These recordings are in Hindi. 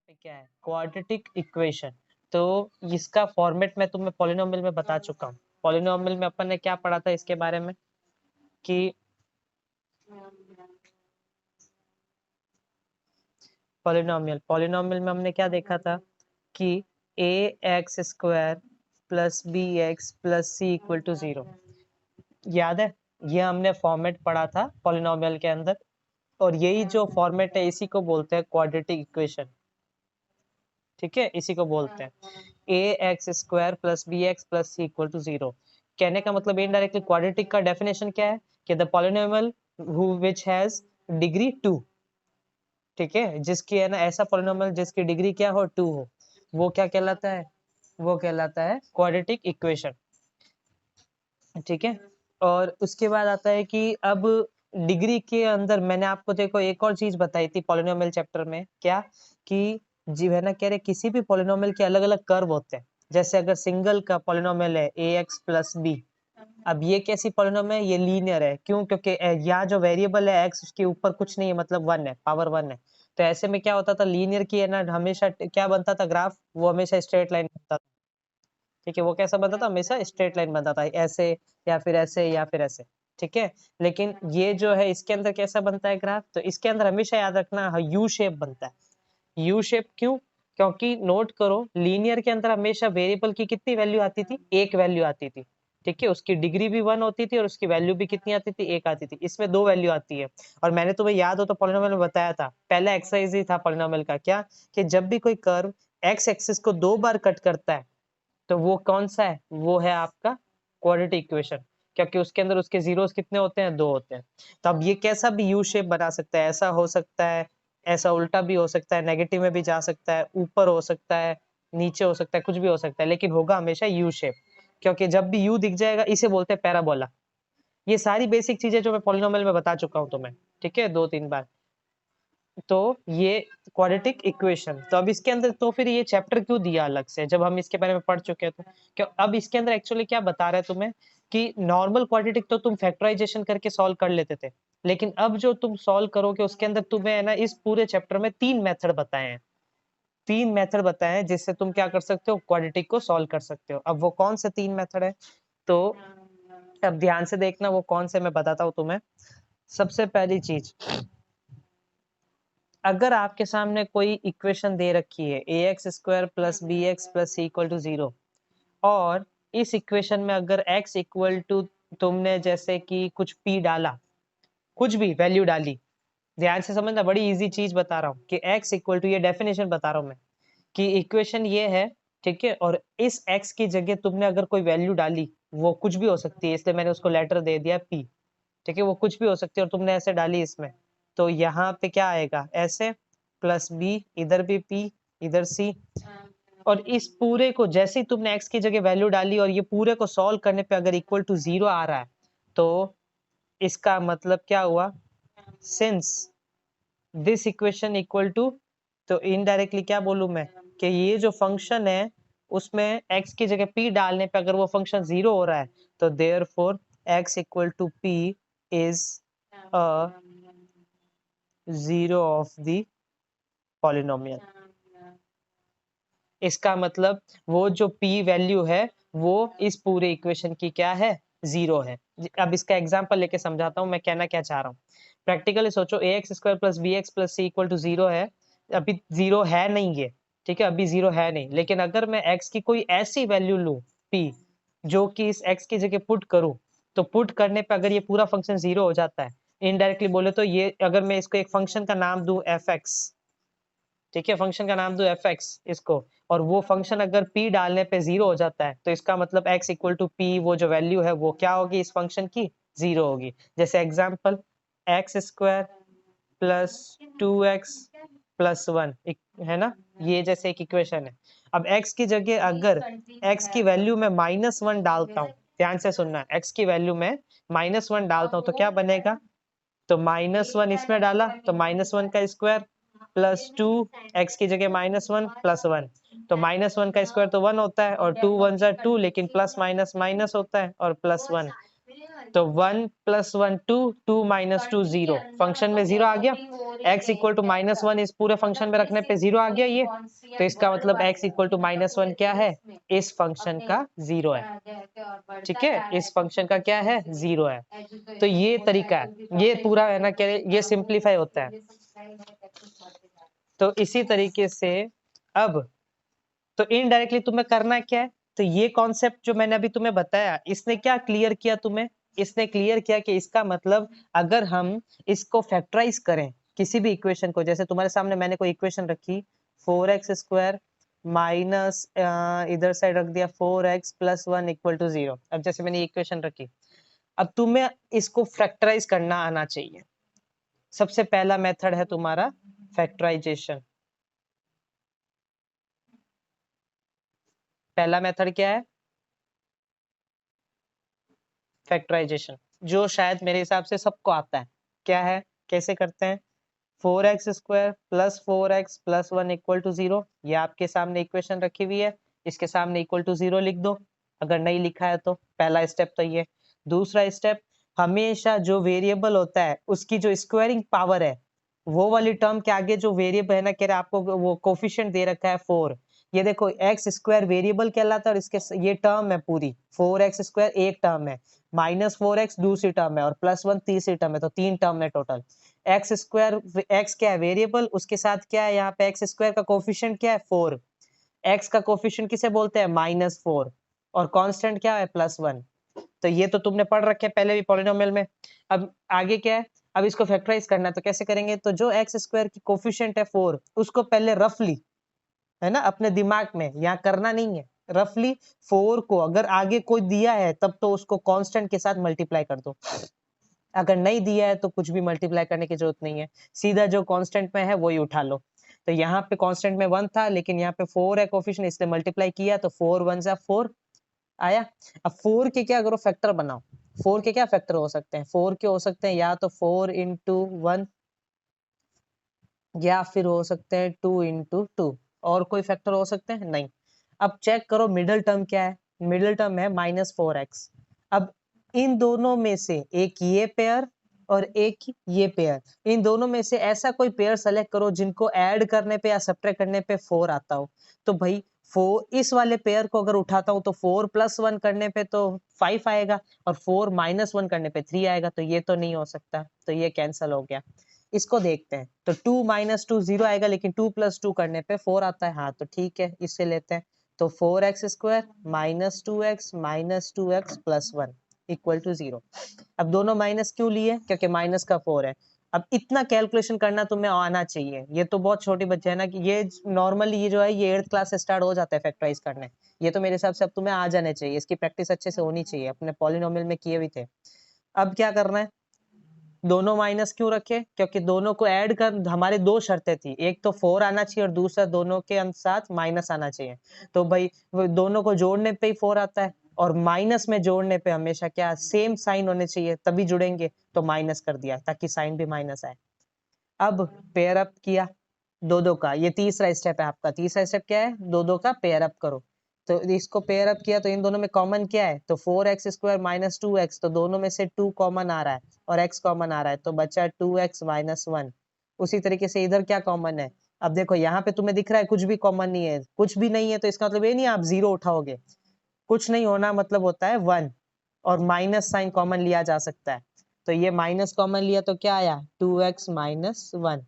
पे क्या है, क्वाड्रेटिक इक्वेशन। तो इसका फॉर्मेट मैं तुम्हें पॉलिनोमियल में बता चुका हूँ। पॉलिनोमियल में अपन ने क्या पढ़ा था इसके बारे में कि पॉलिनोमियल में हमने क्या देखा था कि a x square plus b x plus c equal to 0। याद है, ये हमने फॉर्मेट पढ़ा था पॉलिनोमियल के अंदर, और यही जो फॉर्मेट है इसी को बोलते हैं क्वाड्रेटिक इक्वेशन। ठीक है, इसी को बोलते हैं a x square plus b x plus c equal to 0। कहने का मतलब इनडायरेक्टली क्वाड्रेटिक का डेफिनेशन क्या है कि the polynomial which has degree 2। ठीक है, जिसकी है ना ऐसा पॉलिनोमियल जिसकी डिग्री क्या हो, 2 हो, वो क्या कहलाता है, वो कहलाता है क्वाड्रेटिक इक्वेशन। ठीक है, और उसके बाद आता है कि अब डिग्री के अंदर मैंने आपको देखो एक और चीज बताई थी पॉलिनोमियल चैप्टर में, क्या कि जी है ना, कह रहे किसी भी पॉलिनोमियल के अलग अलग कर्व होते हैं। जैसे अगर सिंगल का पॉलिनोमियल है ए एक्स प्लस बी, अब ये कैसी पॉलिनोमियल है, ये लीनियर है। क्यों? क्योंकि यहाँ जो वेरिएबल है एक्स, उसके ऊपर कुछ नहीं है, मतलब 1 है, पावर 1 है। तो ऐसे में क्या होता था, लीनियर की है ना हमेशा क्या बनता था ग्राफ, वो हमेशा स्ट्रेट लाइन बनता था। ठीक है, वो कैसा बनता था, हमेशा स्ट्रेट लाइन बनता था, ऐसे या फिर ऐसे या फिर ऐसे। ठीक है, लेकिन ये जो है इसके अंदर कैसा बनता है ग्राफ, तो इसके अंदर हमेशा याद रखना यू शेप बनता है। यू शेप क्यों? क्योंकि नोट करो, लीनियर के अंदर हमेशा वेरिएबल की कितनी वैल्यू आती थी, एक वैल्यू आती थी। ठीक है, उसकी डिग्री भी 1 होती थी और उसकी वैल्यू भी कितनी आती थी, एक आती थी। इसमें 2 वैल्यू आती है। और मैंने तुम्हें याद हो तो पॉलिनोमियल में बताया था, पहला एक्सरसाइज ही था पॉलिनोमियल का, क्या कि जब भी कोई कर्व एक्स एक्सिस को 2 बार कट करता है तो वो कौन सा है, वो है आपका क्वाड्रेटिक इक्वेशन। क्योंकि उसके अंदर उसके जीरोस कितने होते हैं, 2 होते हैं। तो अब ये कैसा भी यू शेप बना सकता है, ऐसा हो सकता है, ऐसा उल्टा भी हो सकता है, नेगेटिव में भी जा सकता है, ऊपर हो सकता है, नीचे हो सकता है, कुछ भी हो सकता है, लेकिन होगा हमेशा यू शेप। क्योंकि जब भी यू दिख जाएगा इसे बोलते हैं पैराबोला। ये सारी बेसिक चीजें जो मैं पॉलिनोमियल में बता चुका हूँ तुम्हें, ठीक है, 2-3 बार। तो ये क्वाड्रेटिक इक्वेशन, तो अब इसके अंदर तो फिर ये चैप्टर क्यों दिया अलग से, जब हम इसके बारे में पढ़ चुके हैं तो क्यों अब इसके अंदर एक्चुअली क्या बता रहा है तुम्हें कि नॉर्मल क्वाड्रेटिक तो तुम फैक्टराइजेशन करके सॉल्व कर लेते थे, लेकिन अब जो तुम सॉल्व करोगे उसके अंदर तुम्हें है ना इस पूरे चैप्टर में 3 मेथड बताए हैं। 3 मेथड बताए हैं जिससे तुम क्या कर सकते हो, क्वाड्रेटिक को सॉल्व कर सकते हो। अब वो कौन से 3 मेथड है, तो अब ध्यान से देखना वो कौन से मैं बताता हूँ तुम्हें। सबसे पहली चीज, अगर आपके सामने कोई इक्वेशन दे रखी है a x square plus b x plus c equal to 0, और इस इक्वेशन में अगर x इक्वल टू, तुमने जैसे कि कुछ p डाला, कुछ भी वैल्यू डाली, ध्यान से समझना, बड़ी इजी चीज बता रहा हूँ कि x इक्वल टू, ये डेफिनेशन बता रहा हूँ मैं कि इक्वेशन ये है, ठीक है, और इस x की जगह तुमने अगर कोई वैल्यू डाली, वो कुछ भी हो सकती है, इसलिए मैंने उसको लेटर दे दिया p। ठीक है, वो कुछ भी हो सकती है और तुमने ऐसे डाली इसमें, तो यहाँ पे क्या आएगा, ऐसे प्लस बी, इधर भी p, इधर c। और इस पूरे को जैसे ही तुमने x की जगह वैल्यू डाली और ये पूरे को सॉल्व करने पे अगर इक्वल टू 0 आ रहा है, तो इसका मतलब क्या हुआ, since this equation equal to, तो इनडायरेक्टली क्या बोलूं मैं कि ये जो फंक्शन है उसमें x की जगह p डालने पे अगर वो फंक्शन 0 हो रहा है, तो therefore x equal to p is a 0 of the polynomial. इसका मतलब वो जो p वैल्यू है वो इस पूरे इक्वेशन की क्या है, 0 है। अब इसका एग्जांपल लेके समझाता हूँ मैं कहना क्या चाह रहा हूँ। प्रैक्टिकली सोचो, a x square plus b x plus c equal to 0 है, अभी 0 है नहीं ये, ठीक है, अभी 0 है नहीं, लेकिन अगर मैं x की कोई ऐसी वैल्यू लूँ p, जो कि इस x की जगह पुट करूँ, तो पुट करने पे अगर ये पूरा फंक्शन 0 हो जाता है, इनडायरेक्टली बोले तो ये अगर मैं इसको एक फंक्शन का नाम दूं fx, ठीक है, फंक्शन का नाम दो एफ एक्स इसको, और वो फंक्शन अगर p डालने पे 0 हो जाता है, तो इसका मतलब x इक्वल टू p, वो जो वैल्यू है वो क्या होगी इस फंक्शन की, 0 होगी। जैसे example, x square plus 2x plus 1, है ना, ये जैसे एक इक्वेशन है। अब x की जगह अगर x की वैल्यू में -1 डालता हूँ, ध्यान से सुनना, x की वैल्यू में -1 डालता हूँ तो क्या बनेगा, तो -1 इसमें डाला तो -1 का स्क्वायर प्लस 2, x की जगह -1 प्लस 1, तो -1 का स्क्वायर तो 1 होता है और 2 1 जा 2, लेकिन प्लस माइनस माइनस होता है और प्लस 1, तो 1 + 1 2, 2 - 2 0, फंक्शन में 0 आ गया। x = -1 इस पूरे फंक्शन में रखने पे 0 आ गया ये, तो इसका मतलब x = -1 क्या है, इस फंक्शन का 0 है। ठीक है, इस फंक्शन का क्या है, 0 है। तो ये तरीका है, ये पूरा है ना, क्या ये सिंप्लीफाई होता है। तो इसी तरीके से अब तो इनडायरेक्टली तुम्हें करना क्या है, तो ये कॉन्सेप्ट जो मैंने अभी तुम्हें बताया, इसने क्या क्लियर किया तुम्हें, इसने क्लियर किया कि इसका मतलब अगर हम इसको फैक्टराइज करें किसी भी इक्वेशन को, जैसे तुम्हारे सामने मैंने कोई इक्वेशन रखी 4x² माइनस इधर साइड रख दिया 4x + 1 = 0। अब जैसे मैंने इक्वेशन रखी, अब तुम्हें इसको फैक्टराइज करना आना चाहिए। सबसे पहला मेथड है तुम्हारा फैक्टराइजेशन। पहला मेथड क्या है, फैक्टराइजेशन, जो शायद मेरे हिसाब से सबको आता है। क्या है, कैसे करते हैं, 4x² + 4x + 1 = 0। ये आपके सामने इक्वेशन रखी हुई है, इसके सामने =0 लिख दो, अगर नहीं लिखा है तो। पहला स्टेप तो ये। दूसरा स्टेप, हमेशा जो वेरिएबल होता है उसकी जो स्क्वायरिंग पावर है, वो वाली टर्म के आगे जो वेरिएबल है ना, कह रहे आपको वो कोफिशिएंट दे रखा है 4, ये देखो x² वेरिएबल कहलाता है, और इसके ये टर्म है पूरी, 4x² एक टर्म है, -4x दूसरी टर्म है, और +1 तीसरी टर्म है, तो 3 टर्म है टोटल। x² x क्या है, वेरिएबल, उसके साथ क्या है यहाँ पे x² का कोफिशिएंट क्या है, 4। x का कोफिशिएंट किसे बोलते हैं, -4, और कांस्टेंट क्या है, +1। तो ये तो तुमने पढ़ रखे पहले भी पॉलिनोमियल में। अब आगे क्या है, अब इसको फैक्टराइज करना है, तो कैसे करेंगे, तो जो x² की कोफिशिएंट है 4, उसको पहले रफली, है ना, अपने दिमाग में, यहाँ करना नहीं है, रफली 4 को अगर आगे कोई दिया है तब तो उसको कांस्टेंट के साथ मल्टीप्लाई कर दो, अगर नहीं दिया है तो कुछ भी मल्टीप्लाई करने की जरूरत नहीं है, सीधा जो कांस्टेंट में है वही उठा लो। तो यहाँ पे कांस्टेंट में 1 था, लेकिन यहाँ पे 4 है कोफिशिएंट, इसलिए मल्टीप्लाई किया, तो 4 × 1 = 4 आया। अब 4 के क्या करो, फैक्टर बनाओ। 4 के क्या फैक्टर हो सकते हैं, 4 के हो सकते हैं या तो 4 × 1, या फिर हो सकते हैं 2 × 2, और कोई फैक्टर हो सकते हैं, नहीं। अब चेक करो मिडिल टर्म क्या है, मिडिल टर्म है -4x। अब इन दोनों में से एक ये पेयर और एक ये पेयर, इन दोनों में से ऐसा कोई पेयर सेलेक्ट करो जिनको ऐड करने पे या सब्ट्रैक्ट करने पे 4 आता हो। तो भाई 4, इस वाले पेयर को अगर उठाता हूं तो 4 + 1 करने पे तो 5 आएगा, और 4 - 1 करने पे 3 आएगा, तो ये तो नहीं हो सकता, तो ये कैंसिल हो गया। इसको देखते हैं, तो 2 - 2 0 आएगा, लेकिन 2 + 2 करने पे 4 आता है, हाँ तो ठीक है, इससे लेते हैं। तो 4x² - 2x - 2x + 1 = 0। अब दोनों माइनस क्यों लिए, क्योंकि माइनस का 4 है। अब इतना कैलकुलेशन करना तुम्हें आना चाहिए, ये तो बहुत छोटे बच्चे है ना, कि ये नॉर्मली ये जो है ये 8th क्लास से स्टार्ट हो जाता है फैक्टराइज करने, ये तो मेरे हिसाब से अब तुम्हें आ जाने चाहिए, इसकी प्रैक्टिस अच्छे से होनी चाहिए, अपने पॉलिनोमियल में किए भी थे। अब क्या करना है, दोनों माइनस क्यों रखे, क्योंकि दोनों को ऐड कर, हमारी दो शर्तें थी, एक तो 4 आना चाहिए और दूसरा दोनों के साथ माइनस आना चाहिए। तो भाई वो दोनों को जोड़ने पे ही 4 आता है, और माइनस में जोड़ने पे हमेशा क्या सेम साइन होने चाहिए तभी जुड़ेंगे, तो माइनस कर दिया ताकि साइन भी माइनस आए। अब पेयर अप किया दो दो का, ये तीसरा स्टेप है आपका। तीसरा स्टेप क्या है, दो दो का पेयर अप करो। तो इसको पेयर अप किया तो इन दोनों में कॉमन क्या है, तो 4x² - 2x, तो दोनों में से 2 कॉमन आ रहा है और x कॉमन आ रहा है, तो बचा 2x - 1। उसी तरीके से इधर क्या कॉमन है, अब देखो यहाँ पे तुम्हें दिख रहा है कुछ भी कॉमन नहीं है, कुछ भी नहीं है, तो इसका मतलब ये नहीं आप 0 उठाओगे, कुछ नहीं होना मतलब होता है 1, और माइनस साइन कॉमन लिया जा सकता है, तो ये माइनस कॉमन लिया तो क्या आया, 2x - 1।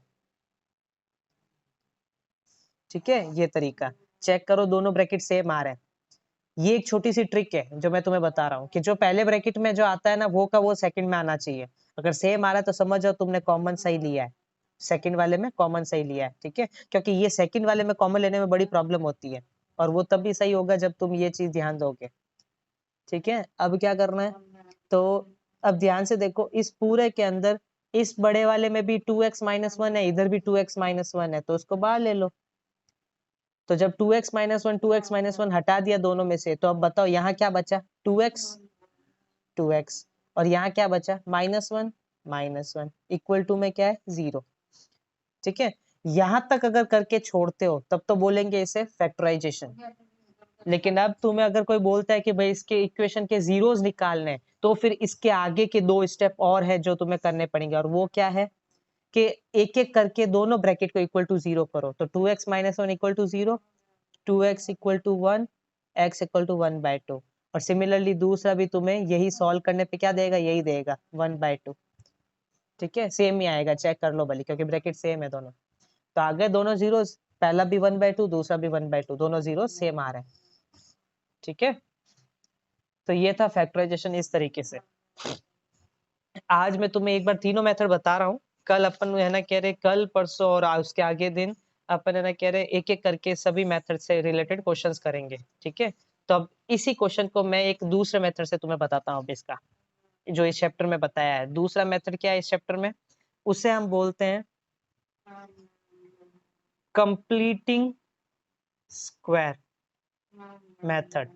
ठीक है, ये तरीका चेक करो, दोनों ब्रैकेट सेम आ रहे हैं। ये एक छोटी सी ट्रिक है जो मैं तुम्हें बता रहा हूँ, कि जो पहले ब्रैकेट में जो आता है ना वो का वो सेकंड में आना चाहिए, अगर सेम आ रहा है तो समझ जाओ तुमने कॉमन सही लिया है, सेकंड वाले में कॉमन सही लिया है। ठीक है, क्योंकि ये सेकंड वाले में कॉमन लेने में बड़ी प्रॉब्लम होती है, और वो तब भी सही होगा जब तुम ये चीज ध्यान दोगे। ठीक है, अब क्या करना है, तो अब ध्यान से देखो, इस पूरे के अंदर इस बड़े वाले में भी 2x - 1 है, इधर भी 2x - 1 है, तो उसको बाहर ले लो। तो जब 2x - 1 2x - 1 हटा दिया दोनों में से, तो अब बताओ यहाँ क्या बचा, 2x 2x, और यहाँ क्या बचा, -1 -1 इक्वल टू में क्या है, 0। ठीक है, यहाँ तक अगर करके छोड़ते हो तब तो बोलेंगे इसे फैक्टराइजेशन, लेकिन अब तुम्हें अगर कोई बोलता है कि भाई इसके इक्वेशन के जीरोस निकालने हैं, तो फिर इसके आगे के 2 स्टेप और है जो तुम्हें करने पड़ेंगे, और वो क्या है कि एक एक करके दोनों ब्रैकेट को इक्वल टू 0 करो। तो 2x - 1 equal to 0, 2x equal to 1, x equal to 1/2। और सिमिलरली दूसरा भी तुम्हें यही सॉल्व करने पे क्या देगा, यही देगा 1/2। ठीक है, सेम ही आएगा, चेक कर लो भले, क्योंकि ब्रैकेट सेम है दोनों। तो आ गए दोनों जीरो, पहला भी 1/2, दूसरा भी 1/2, दोनों जीरो सेम आ रहे हैं। ठीक है, तो ये था फैक्टराइजेशन इस तरीके से। आज मैं तुम्हें एक बार तीनों मेथड बता रहा हूँ। कल अपन है ना कह रहे, कल परसों और उसके आगे दिन अपन है ना कह रहे एक एक करके सभी मेथड से रिलेटेड क्वेश्चंस करेंगे। ठीक है, तो अब इसी क्वेश्चन को मैं एक दूसरे मेथड से तुम्हें बताता हूँ। अब इसका जो इस चैप्टर में बताया है, दूसरा मेथड क्या है इस चैप्टर में, उसे हम बोलते हैं कंप्लीटिंग स्क्वायर मेथड।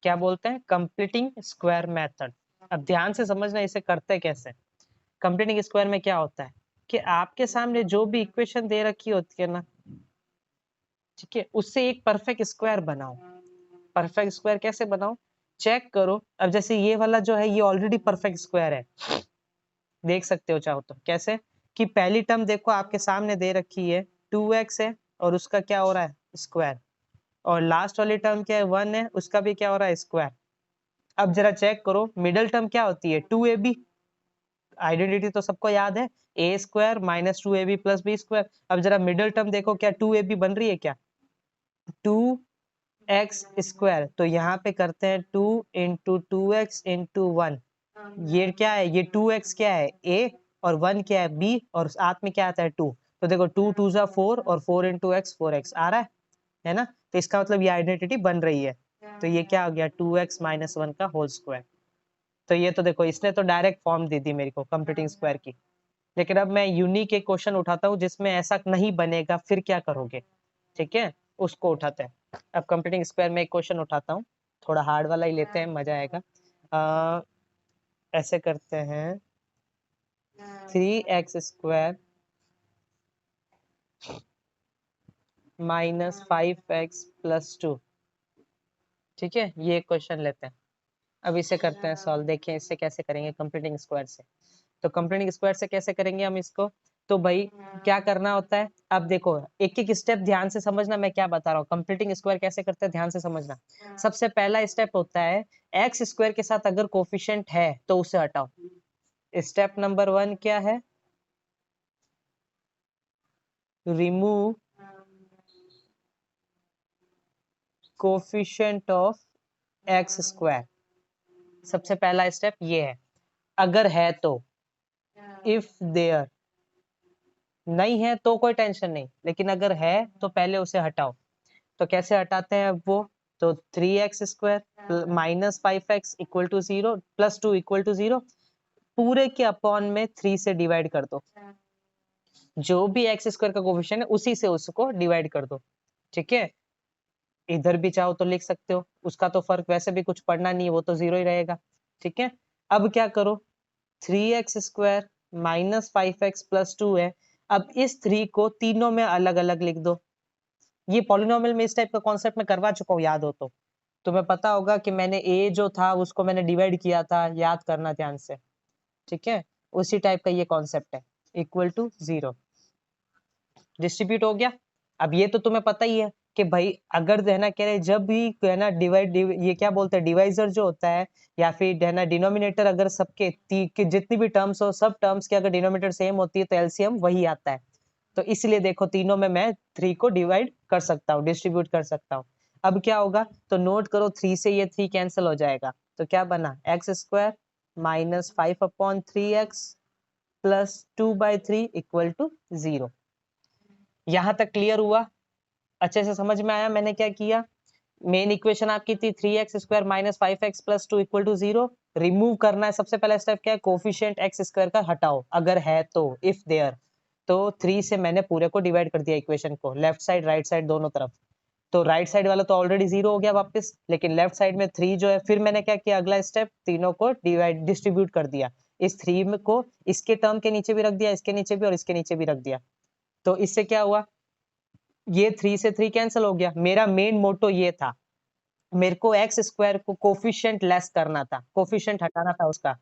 क्या बोलते हैं, कंप्लीटिंग स्क्वायर मेथड। अब ध्यान से समझना इसे करते कैसे। कंप्लीटिंग स्क्वायर में क्या होता है कि आपके सामने जो भी इक्वेशन दे रखी होती है ना, ठीक है, उससे एक परफेक्ट स्क्वायर बनाओ। परफेक्ट स्क्वायर कैसे बनाओ, चेक करो। अब जैसे ये वाला जो है ये ऑलरेडी परफेक्ट स्क्वायर है, देख सकते हो चाहो तो। कैसे कि पहली टर्म देखो आपके सामने दे रखी है 2x है, और उसका क्या हो रहा है स्क्वायर, और लास्ट वाली टर्म क्या है 1 है, उसका भी क्या हो रहा है स्क्वायर। अब जरा चेक करो मिडिल टर्म क्या होती है 2ab, आइडेंटिटी तो सबको याद है, a square minus 2ab plus b square. अब जरा मिडिल टर्म देखो, क्या 2ab बन रही है क्या, 2x स्क्वायर। तो यहाँ पे करते हैं 2 इंटू 2x इंटू 1, ये क्या है, ये 2x क्या है a, और 1 क्या है b, और साथ में क्या आता है 2। तो देखो 2 2 जा 4, और 4 इंटू x 4x आ रहा है ना। तो इसका मतलब ये आइडेंटिटी बन रही है। तो ये क्या हो गया 2x - 1 का होल स्क्वायर। तो ये तो देखो इसने तो डायरेक्ट फॉर्म दे दी मेरे को कंप्लीटिंग स्क्वायर की। लेकिन अब मैं यूनिक एक क्वेश्चन उठाता हूँ जिसमें ऐसा नहीं बनेगा, फिर क्या करोगे। ठीक है, उसको उठाते हैं। अब कंप्लीटिंग स्क्वायर में एक क्वेश्चन उठाता हूँ, थोड़ा हार्ड वाला ही लेते हैं, मजा आएगा। ऐसे करते हैं 3x square minus 5x plus 2। ठीक है, ये क्वेश्चन लेते हैं। अब इसे करते हैं सॉल्व, देखिए इससे कैसे करेंगे कंप्लीटिंग स्क्वायर से। तो कंप्लीटिंग स्क्वायर से कैसे करेंगे हम इसको, तो भाई क्या करना होता है, अब देखो एक एक स्टेप ध्यान से समझना मैं क्या बता रहा हूँ। कंप्लीटिंग स्क्वायर कैसे करते हैं ध्यान से समझना। सबसे पहला स्टेप होता है एक्स स्क्वायर के साथ अगर कोफिशिएंट है तो उसे हटाओ। स्टेप नंबर 1 क्या है, remove coefficient of x square. सबसे पहला स्टेप ये है, अगर है तो, इफ देयर, नहीं है तो कोई टेंशन नहीं, लेकिन अगर है तो पहले उसे हटाओ। तो कैसे हटाते हैं अब वो, तो 3x square minus 5x equal to 0 plus 2 equal to 0, पूरे के अपॉन में 3 से डिवाइड कर दो। जो भी एक्स स्क्वायर का कोफिशिएंट है उसी से उसको डिवाइड कर दो। ठीक है, इधर भी चाहो तो लिख सकते हो, उसका तो फर्क वैसे भी कुछ पड़ना नहीं है, वो तो 0 ही रहेगा। ठीक है, अब क्या करो, 3x square minus 5x plus 2 है। अब इस 3 को तीनों में अलग अलग लिख दो। ये पॉलिनोमियल में इस टाइप का कॉन्सेप्ट में करवा चुका हूँ, याद हो तो तुम्हें पता होगा कि मैंने a जो था उसको मैंने डिवाइड किया था, याद करना ध्यान से। ठीक है, उसी टाइप का ये कॉन्सेप्ट है, इक्वल टू 0 डिस्ट्रीब्यूट हो गया। अब ये तो तुम्हें पता ही है कि भाई अगर है ना कह रहे जब भी है ना डिवाइड, ये क्या बोलते हैं डिवाइजर जो होता है, या फिर है ना डिनोमिनेटर, अगर सबके जितनी भी टर्म्स हो सब टर्म्स के अगर डिनोमिनेटर सेम होती है तो एलसीएम वही आता है। तो इसलिए देखो तीनों में मैं 3 को डिवाइड कर सकता हूँ, डिस्ट्रीब्यूट कर सकता हूँ। अब क्या होगा, तो नोट करो 3 से ये 3 कैंसिल हो जाएगा। तो क्या बना x square minus 5/3x plus 2/3 equal to 0। यहाँ तक क्लियर हुआ, अच्छे से समझ में आया मैंने क्या किया। मेन इक्वेशन आपकी थी 3x square minus 5x plus 2 equal to 0। Remove करना है, सबसे पहला स्टेप क्या है, कोफिशिएंट एक्स स्क्वायर का हटाओ, अगर है तो, इफ देयर। तो 3 से मैंने पूरे को डिवाइड कर दिया इक्वेशन को, लेफ्ट साइड राइट साइड दोनों तरफ। तो राइट साइड वाला तो ऑलरेडी 0 हो गया वापस, लेकिन लेफ्ट साइड में 3 जो है, फिर मैंने क्या किया, अगला स्टेप तीनों को डिवाइड डिस्ट्रीब्यूट कर दिया। इस 3 को इसके टर्म के नीचे भी रख दिया, इसके नीचे भी और इसके नीचे भी रख दिया। तो इससे क्या हुआ, ये 3 से 3 कैंसिल हो गया। मेरा मेन मोटो ये था मेरे को एक्स स्क्वायर को कोफिशिएंट लेस करना था, कोफिशिएंट हटाना था उसका,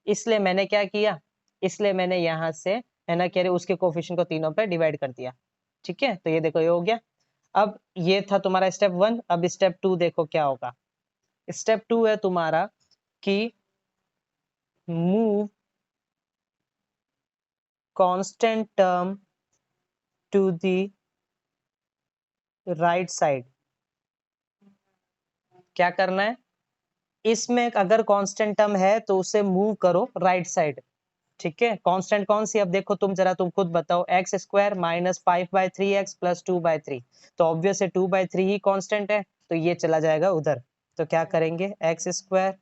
इसलिए मैंने क्या किया, इसलिए मैंने यहाँ से है ना कह रहे उसके कोफिशिएंट को तीनों पे डिवाइड कर दिया। ठीक है, तो ये देखो ये हो गया। अब ये था तुम्हारा स्टेप 1। अब स्टेप 2 देखो क्या होगा। स्टेप 2 है तुम्हारा कि move constant term to the right side. क्या करना है, इसमें अगर कांस्टेंट टर्म है तो उसे मूव करो राइट साइड। ठीक है, कांस्टेंट कौन सी, अब देखो तुम जरा तुम खुद बताओ, x square minus 5/3x plus 2/3, तो ऑब्वियस है 2/3 ही कांस्टेंट है, तो ये चला जाएगा उधर। तो क्या करेंगे, एक्स स्क्वायर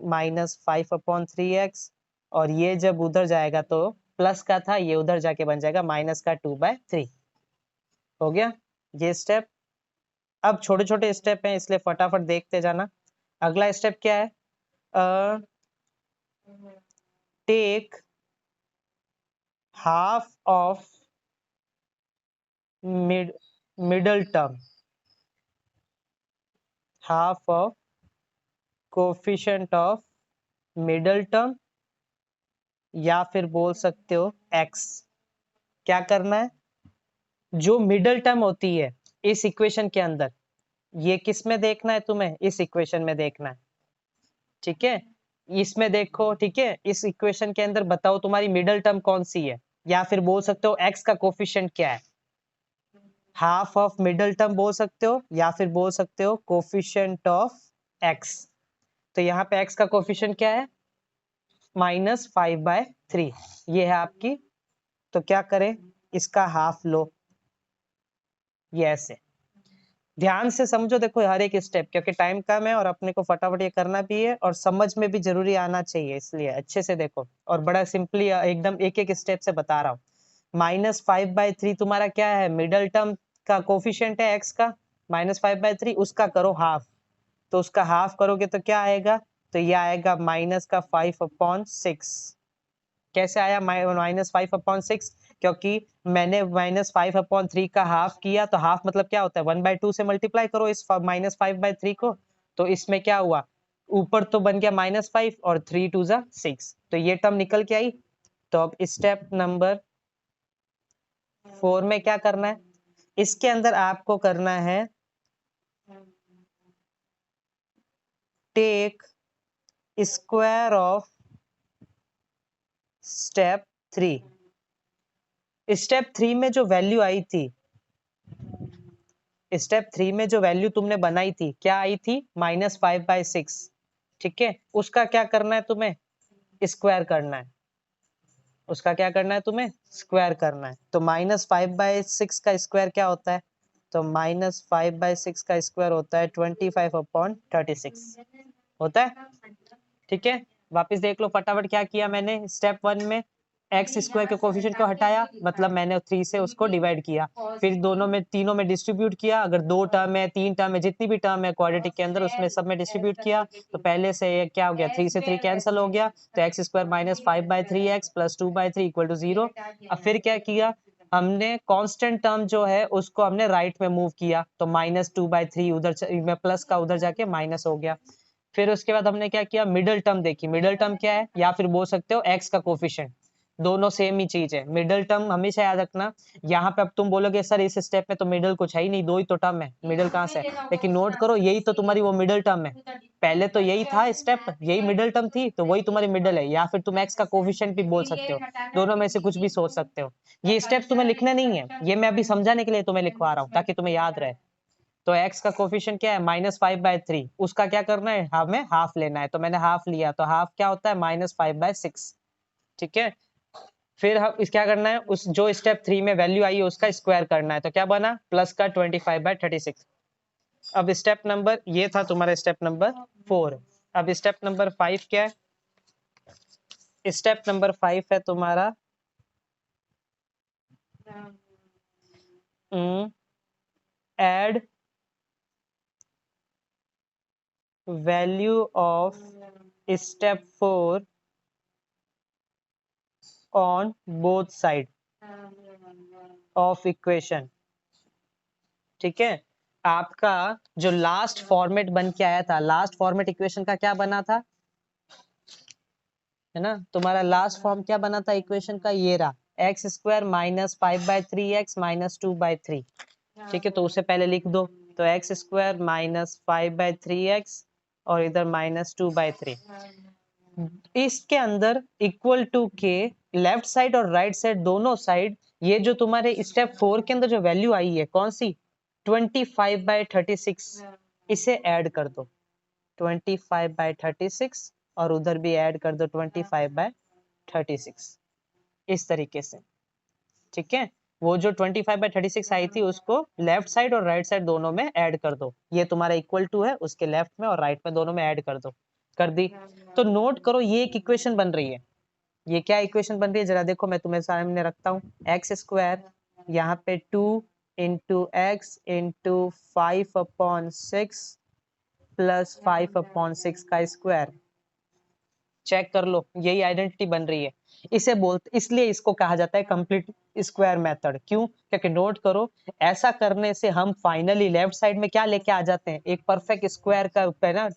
माइनस 5/3x, और ये जब उधर जाएगा तो प्लस का था, ये उधर जाके बन जाएगा माइनस का 2/3। हो गया ये स्टेप। अब छोटे छोटे स्टेप हैं इसलिए फटाफट देखते जाना। अगला स्टेप क्या है, take half of middle term, half of coefficient of middle term, या फिर बोल सकते हो एक्स। क्या करना है, जो मिडल टर्म होती है इस इक्वेशन के अंदर, ये किस में देखना है तुम्हें, इस इक्वेशन में देखना है। ठीक है, इसमें देखो, ठीक है, इस इक्वेशन के अंदर बताओ तुम्हारी मिडल टर्म कौन सी है, या फिर बोल सकते हो एक्स का कोफिशिएंट क्या है। हाफ ऑफ मिडल टर्म बोल सकते हो, या फिर बोल सकते हो कोफिशिएंट ऑफ एक्स। तो यहाँ पे एक्स का कोफिशिएंट क्या है, -5/3, ये है आपकी। तो क्या करें, इसका हाफ लो, ये ऐसे। ध्यान से समझो देखो हर एक स्टेप, क्योंकि टाइम कम है और अपने को फटाफट ये करना भी है और समझ में भी जरूरी आना चाहिए, इसलिए अच्छे से देखो। और बड़ा सिंपली एकदम एक एक स्टेप से बता रहा हूँ। -5/3 तुम्हारा क्या है, मिडल टर्म का कोफिशिएंट है एक्स का, -5/3, उसका करो हाफ। तो उसका हाफ करोगे तो क्या आएगा, तो ये आएगा माइनस का 5/6। कैसे आया -5/6, क्योंकि मैंने -5/3 का हाफ किया, तो हाफ मतलब क्या होता है, 1/2 से मल्टीप्लाई करो इस -5/3 को। तो इसमें क्या हुआ, ऊपर तो बन गया -5 और 3 2 जा 6, तो ये टर्म निकल के आई। तो अब स्टेप नंबर 4 में क्या करना है, इसके अंदर आपको करना है take square of step 3। Step 3 में जो वैल्यू आई थी, स्टेप 3 में जो वैल्यू तुमने बनाई थी, क्या आई थी, -5/6। ठीक है, उसका क्या करना है तुम्हें, स्क्वायर करना है। उसका क्या करना है तुम्हें, स्क्वायर करना है। तो -5/6 का स्क्वायर क्या होता है, तो -5/6 का स्क्वायर होता है 25/36 होता है। ठीक है, वापस देख लो फटाफट क्या किया मैंने स्टेप 1 में, एक्स स्क्वायर के कोफिशिएंट को हटाया, मतलब मैंने 3 से उसको डिवाइड किया, फिर दोनों में तीनों में डिस्ट्रीब्यूट किया, अगर 2 टर्म है 3 टर्म है जितनी भी टर्म है क्वाड्रेटिक के अंदर उसमें सब में डिस्ट्रीब्यूट किया। तो पहले से ये क्या हो गया, 3 से 3 कैंसिल हो गया, तो x square -5/3x plus 2/3 equal to 0। अब फिर क्या किया, हमने कांस्टेंट टर्म जो है उसको हमने राइट में मूव किया, तो -2/3 उधर प्लस का उधर जाके माइनस हो गया। फिर उसके बाद हमने क्या किया, मिडल टर्म देखी, मिडल टर्म क्या है, या फिर बोल सकते हो एक्स का कोफिशिएंट, दोनों सेम ही चीज है। मिडल टर्म हमेशा याद रखना। यहाँ पे अब तुम बोलोगे सर इस स्टेप में तो मिडल कुछ है ही नहीं, दो ही तो टर्म है, मिडल कहाँ से है, लेकिन नोट करो यही तो तुम्हारी वो मिडल टर्म है, पहले तो यही था स्टेप, यही मिडल टर्म थी, तो वही तुम्हारी मिडल है, या फिर तुम एक्स का कोफिशिएंट भी बोल सकते हो, दोनों में से कुछ भी सोच सकते हो। ये स्टेप तुम्हें लिखने नहीं है, ये मैं अभी समझाने के लिए तुम्हें लिखवा रहा हूँ ताकि तुम्हें याद रहे। तो x का कोफिशिएंट क्या है, -5/3, उसका क्या करना है, हमें हाफ लेना है, तो मैंने हाफ लिया, तो हाफ क्या होता है, -5/6। ठीक है, फिर हम इस क्या करना है, उस जो स्टेप 3 में वैल्यू आई है उसका स्क्वायर करना है, तो क्या बना, प्लस का 25/36। अब स्टेप नंबर, ये था तुम्हारा स्टेप नंबर 4। अब स्टेप नंबर 5 क्या है, स्टेप नंबर 5 है तुम्हारा add value of step 4 on both side of equation। ठीक है, आपका जो लास्ट फॉर्मेट बन के आया था, लास्ट फॉर्मेट इक्वेशन का क्या बना था, है ना, तुम्हारा लास्ट फॉर्म क्या बना था इक्वेशन का, ये रहा x square minus 5/3x minus 2/3। ठीक है, तो उसे पहले लिख दो, तो एक्स स्क्वायर माइनस 5/3x और इधर माइनस 2/3। इसके अंदर इक्वल टू के लेफ्ट साइड और राइट साइड दोनों साइड, ये जो तुम्हारे स्टेप 4 के अंदर जो वैल्यू आई है कौन सी, 25/36, इसे ऐड कर दो 25/36 और उधर भी ऐड कर दो 25/36, इस तरीके से। ठीक है, वो जो 25/36 आई थी उसको लेफ्ट साइड और राइट साइड दोनों में ऐड कर दो, ये तुम्हारा इक्वल टू है, उसके लेफ्ट में और राइट में दोनों में ऐड कर दो, कर दी। तो नोट करो ये एक इक्वेशन बन रही है, ये क्या इक्वेशन बन रही है जरा देखो, मैं तुम्हें सामने रखता हूँ, एक्स स्क्वायर यहाँ पे 2 इंटू एक्स इंटू 5/6 प्लस 5/6 का स्क्वायर, चेक कर लो, यही आइडेंटिटी बन रही है। इसे बोलते, इसलिए इसको कहा जाता है कंप्लीट स्क्वायर मेथड। क्यों? क्योंकि नोट करो, ऐसा करने से हम फाइनली लेफ्ट साइड में क्या लेके आ जाते हैं, एक परफेक्ट स्क्वायर का ना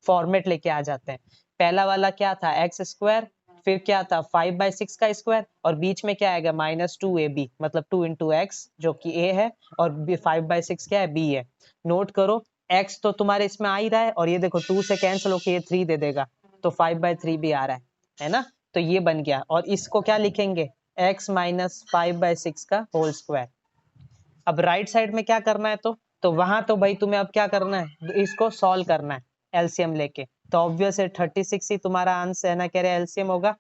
फॉर्मेट लेके आ जाते हैं। पहला वाला क्या था, एक्स स्क्वायर, फिर क्या था 5/6 का स्क्वायर, और बीच में क्या आएगा -2ab, मतलब 2 इंटू एक्स जो कि a है, और 5/6 क्या है, b है। नोट करो, x तो तुम्हारे इसमें आ ही रहा है, और ये देखो 2 से कैंसिल होके ये 3 दे देगा, तो 5/3 भी आ रहा है ना, तो ये बन गया। और इसको क्या लिखेंगे, x माइनस 5/6 का होल स्क्वायर। अब राइट साइड में क्या करना है, तो वहां तो भाई तुम्हें अब क्या करना है, इसको सॉल्व करना है एलसीएम लेके, तो ऑब्वियस है 36 ही तुम्हारा आंसर है ना, कह रहे एलसीएम होगा।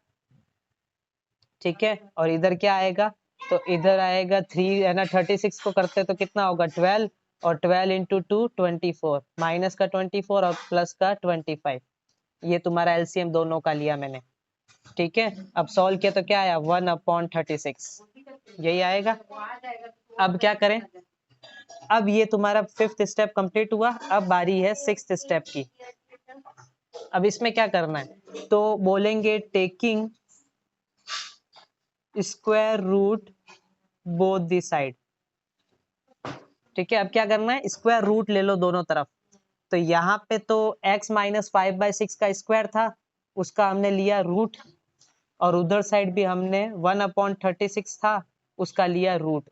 ठीक है, और इधर क्या आएगा, तो इधर आएगा 3 है ना, 36 को करते तो कितना होगा 12, और 12 इंटू 2 24, माइनस का 24 और प्लस का 25, ये तुम्हारा एलसीएम दोनों का लिया मैंने। ठीक है, अब सॉल्व किया तो क्या आया 1/36, यही आएगा। अब क्या करें, अब ये तुम्हारा 5th स्टेप कंप्लीट हुआ, अब बारी है 6th स्टेप की। अब इसमें क्या करना है, तो बोलेंगे taking square root both the side. ठीक है, अब क्या करना है, स्क्वायर रूट ले लो दोनों तरफ। तो यहाँ पे तो x माइनस 5/6 का स्क्वायर था, उसका हमने लिया रूट, और उधर साइड भी हमने 1/36 था, उसका लिया रूट।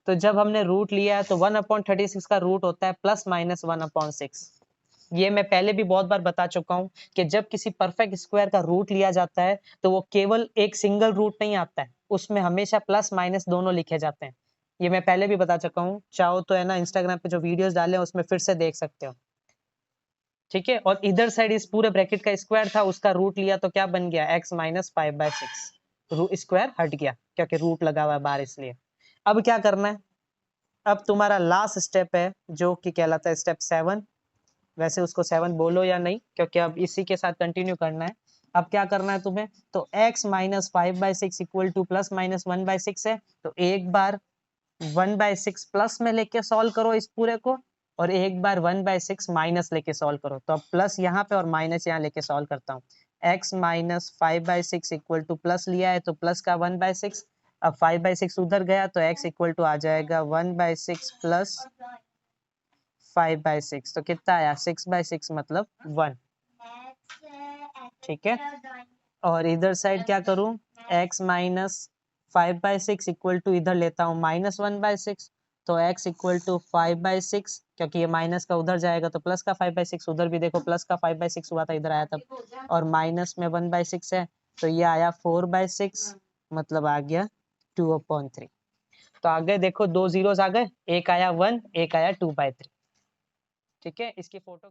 तो जब हमने रूट लिया है तो 1/36 का रूट होता है प्लस माइनस 1/6। ये मैं पहले भी बहुत बार बता चुका हूँ कि जब किसी परफेक्ट स्क्वायर का रूट लिया जाता है तो वो केवल एक सिंगल रूट नहीं आता है, उसमें हमेशा प्लस माइनस दोनों लिखे जाते हैं। ये मैं पहले भी बता चुका हूँ, चाहो तो है ना इंस्टाग्राम पे जो वीडियोस डाले हैं उसमें फिर से देख सकते हो। ठीक है, और इधर साइड इस पूरे ब्रैकेट का स्क्वायर था, उसका रूट लिया तो क्या बन गया x माइनस 5/6, स्क्वायर हट गया क्योंकि रूट लगा हुआ है बाहर, इसलिए। अब क्या करना है, अब तुम्हारा लास्ट स्टेप है जो कि कहलाता है स्टेप 7। वैसे उसको 7 बोलो या नहीं, क्योंकि अब इसी के साथ कंटिन्यू करना है। अब क्या करना है तुम्हें, तो x minus 5/6 equal two plus minus 1/6 है, तो एक बार 1/6 प्लस में लेके सॉल्व करो इस पूरे को, और एक बार 1/6 माइनस लेके सॉल्व करो। तो अब प्लस यहाँ पे और माइनस यहाँ लेके सॉल्व करता हूँ। x minus 5/6 equal two plus लिया है तो प्लस का 1/6, अब 5/6 उधर गया तो x इक्वल टू आ जाएगा 1/6 प्लस 5/6, तो कितना आया 6/6 मतलब 1। ठीक है, और इधर साइड क्या करूं, x माइनस 5/6 इक्वल टू इधर लेता हूं माइनस 1/6, तो x इक्वल टू 5/6, क्योंकि ये माइनस का उधर जाएगा तो प्लस का 5/6, उधर भी देखो प्लस का 5/6 हुआ था, इधर आया तब, और माइनस में 1/6 है, तो ये आया 4/6, मतलब आ गया 2/3। तो आगे देखो दो जीरोस आ गए, एक आया 1, एक आया 2/3। ठीक है, इसकी फोटो